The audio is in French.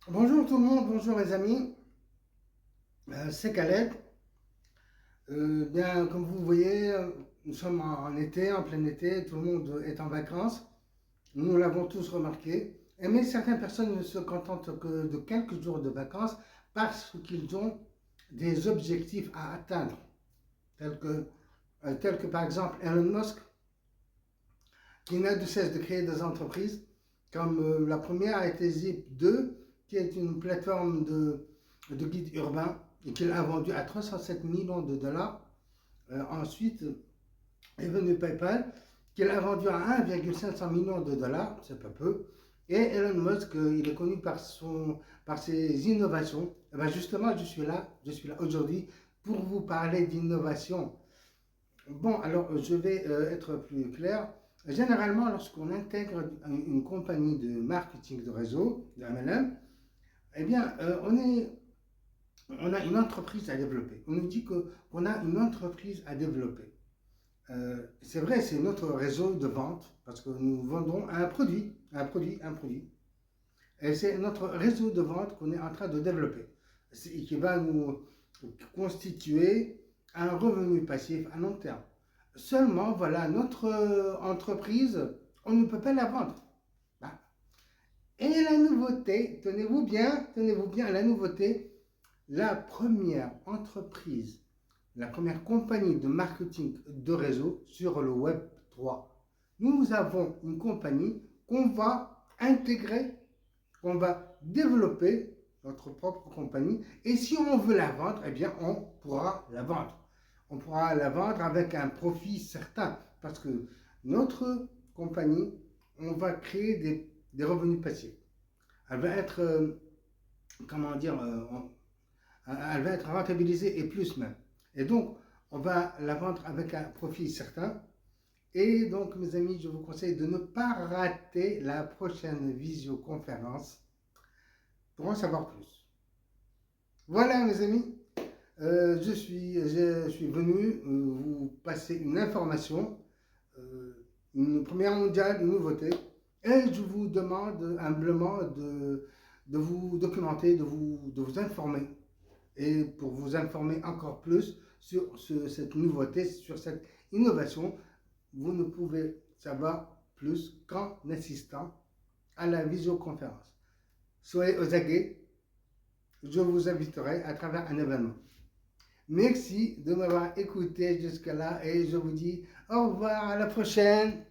Bonjour tout le monde, bonjour les amis, c'est Khaled. Bien, comme vous voyez, nous sommes en été, en plein été, tout le monde est en vacances. Nous l'avons tous remarqué. Mais certaines personnes ne se contentent que de quelques jours de vacances parce qu'ils ont des objectifs à atteindre, tels que, tels que par exemple Elon Musk, qui n'a de cesse de créer des entreprises, comme la première a été Zip2, qui est une plateforme de guide urbain et qu'il a vendu à 307 millions de dollars. Ensuite est venu PayPal, qu'il a vendu à 1,5 million de dollars, c'est pas peu. Et Elon Musk, il est connu par ses innovations. Et ben justement, je suis là aujourd'hui pour vous parler d'innovation. Bon, alors je vais être plus clair. Généralement, lorsqu'on intègre une compagnie de marketing de réseau, de MLM, eh bien, on a une entreprise à développer. On nous dit qu'on a une entreprise à développer. C'est vrai, c'est notre réseau de vente, parce que nous vendons un produit, un produit, un produit. Et c'est notre réseau de vente qu'on est en train de développer, qui va nous constituer un revenu passif à long terme. Seulement, voilà, notre entreprise, on ne peut pas la vendre. Bah. Et la nouveauté, tenez-vous bien, la nouveauté, la première entreprise, la première compagnie de marketing de réseau sur le Web 3. Nous avons une compagnie qu'on va intégrer, qu'on va développer, notre propre compagnie, et si on veut la vendre, eh bien on pourra la vendre. On pourra la vendre avec un profit certain, parce que notre compagnie, on va créer des revenus passifs. Elle va être, comment dire, elle va être rentabilisée et plus même. Et donc, on va la vendre avec un profit certain. Et donc, mes amis, je vous conseille de ne pas rater la prochaine visioconférence pour en savoir plus. Voilà, mes amis, je suis venu vous passer une information, une première mondiale, une nouveauté, et je vous demande humblement de vous documenter, de vous informer. Et pour vous informer encore plus sur cette nouveauté, sur cette innovation, vous ne pouvez savoir plus qu'en assistant à la visioconférence. Soyez aux aguets, je vous inviterai à travers un événement. Merci de m'avoir écouté jusque-là et je vous dis au revoir, à la prochaine.